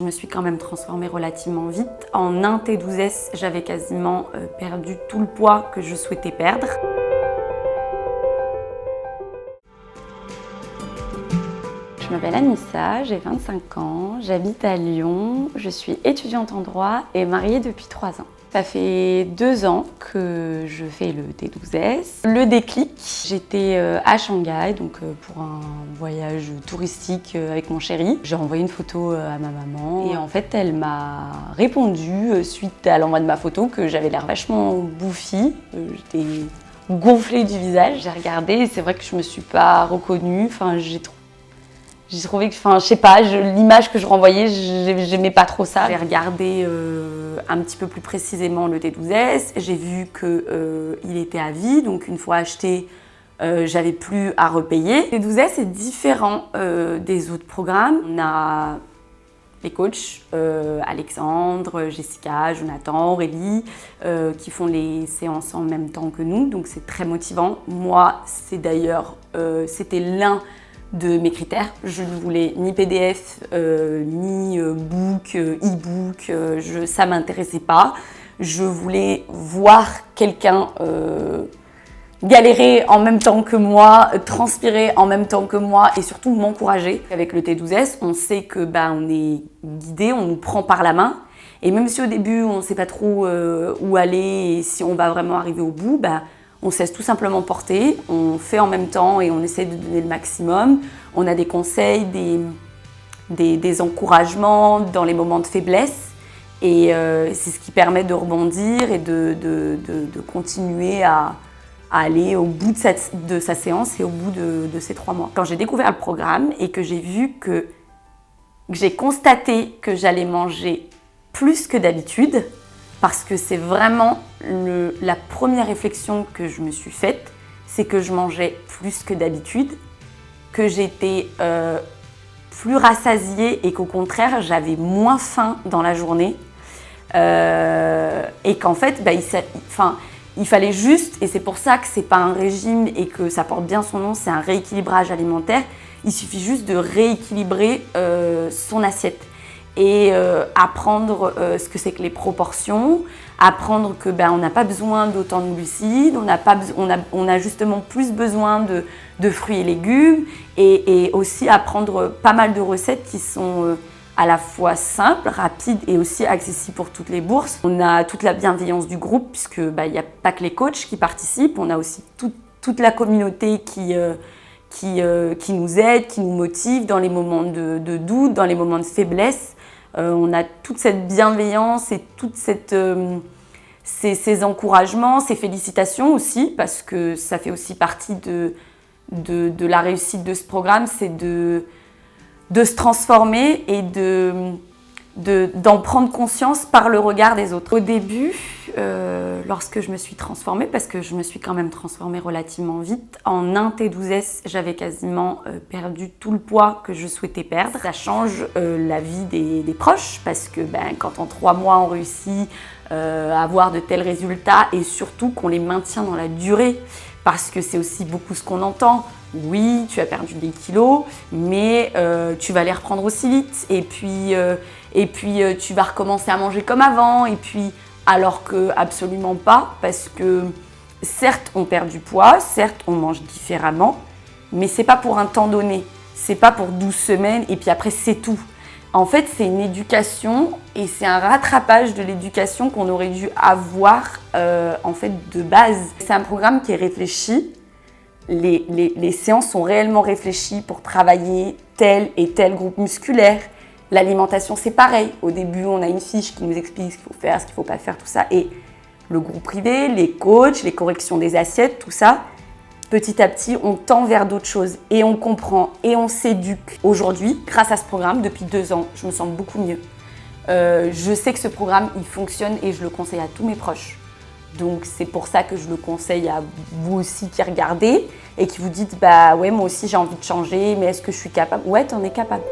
Je me suis quand même transformée relativement vite. En un T12S, j'avais quasiment perdu tout le poids que je souhaitais perdre. Je m'appelle Anissa, j'ai 25 ans, j'habite à Lyon, je suis étudiante en droit et mariée depuis 3 ans. Ça fait 2 ans que je fais le T12S. Le déclic, j'étais à Shanghai donc pour un voyage touristique avec mon chéri. J'ai envoyé une photo à ma maman et en fait elle m'a répondu suite à l'envoi de ma photo que j'avais l'air vachement bouffi. J'étais gonflée du visage. J'ai regardé et c'est vrai que je me suis pas reconnue. Enfin, j'ai trouvé que, je sais pas, l'image que je renvoyais, j'aimais pas trop ça. J'ai regardé un petit peu plus précisément le T12S, j'ai vu qu'il était à vie, donc une fois acheté, j'avais plus à repayer. Le T12S est différent des autres programmes. On a les coachs, Alexandre, Jessica, Jonathan, Aurélie, qui font les séances en même temps que nous, donc c'est très motivant. Moi, c'était l'un de mes critères. Je ne voulais ni PDF, ni book, e-book, ça ne m'intéressait pas. Je voulais voir quelqu'un galérer en même temps que moi, transpirer en même temps que moi et surtout m'encourager. Avec le T12S, on sait que on est guidé, on nous prend par la main. Et même si au début, on ne sait pas trop où aller et si on va vraiment arriver au bout, on se laisse tout simplement porter, on fait en même temps et on essaie de donner le maximum. On a des conseils, des encouragements dans les moments de faiblesse et c'est ce qui permet de rebondir et de continuer à aller au bout de sa séance et au bout de ces 3 mois. Quand j'ai découvert le programme et que j'ai vu que j'ai constaté que j'allais manger plus que d'habitude, parce que c'est vraiment la première réflexion que je me suis faite, c'est que je mangeais plus que d'habitude, que j'étais plus rassasiée et qu'au contraire, j'avais moins faim dans la journée. Et qu'en fait, il fallait juste, et c'est pour ça que c'est pas un régime et que ça porte bien son nom, c'est un rééquilibrage alimentaire, il suffit juste de rééquilibrer son assiette. Et apprendre ce que c'est que les proportions, apprendre que on n'a pas besoin d'autant de glucides, on a justement plus besoin de fruits et légumes et aussi apprendre pas mal de recettes qui sont à la fois simples, rapides et aussi accessibles pour toutes les bourses. On a toute la bienveillance du groupe puisque il n'y a pas que les coachs qui participent, on a aussi toute la communauté qui nous aide, qui nous motive dans les moments de doute, dans les moments de faiblesse. On a toute cette bienveillance et toutes ces encouragements, ces félicitations aussi, parce que ça fait aussi partie de la réussite de ce programme, c'est de se transformer et d'en prendre conscience par le regard des autres. Au début, lorsque je me suis transformée, parce que je me suis quand même transformée relativement vite, en un T12S, j'avais quasiment perdu tout le poids que je souhaitais perdre. Ça change la vie des proches, parce que quand en 3 mois on réussit à avoir de tels résultats et surtout qu'on les maintient dans la durée, parce que c'est aussi beaucoup ce qu'on entend. Oui, tu as perdu des kilos, mais tu vas les reprendre aussi vite. Et puis tu vas recommencer à manger comme avant. Et puis, alors que absolument pas, parce que certes, on perd du poids, certes, on mange différemment, mais c'est pas pour un temps donné. C'est pas pour 12 semaines et puis après, c'est tout. En fait, c'est une éducation et c'est un rattrapage de l'éducation qu'on aurait dû avoir en fait de base. C'est un programme qui est réfléchi. Les séances sont réellement réfléchies pour travailler tel et tel groupe musculaire. L'alimentation, c'est pareil. Au début, on a une fiche qui nous explique ce qu'il faut faire, ce qu'il ne faut pas faire, tout ça. Et le groupe privé, les coachs, les corrections des assiettes, tout ça, petit à petit, on tend vers d'autres choses. Et on comprend et on s'éduque. Aujourd'hui, grâce à ce programme, depuis 2 ans, je me sens beaucoup mieux. Je sais que ce programme, il fonctionne et je le conseille à tous mes proches. Donc c'est pour ça que je le conseille à vous aussi qui regardez et qui vous dites ouais moi aussi j'ai envie de changer mais est-ce que je suis capable? Ouais, t'en es capable.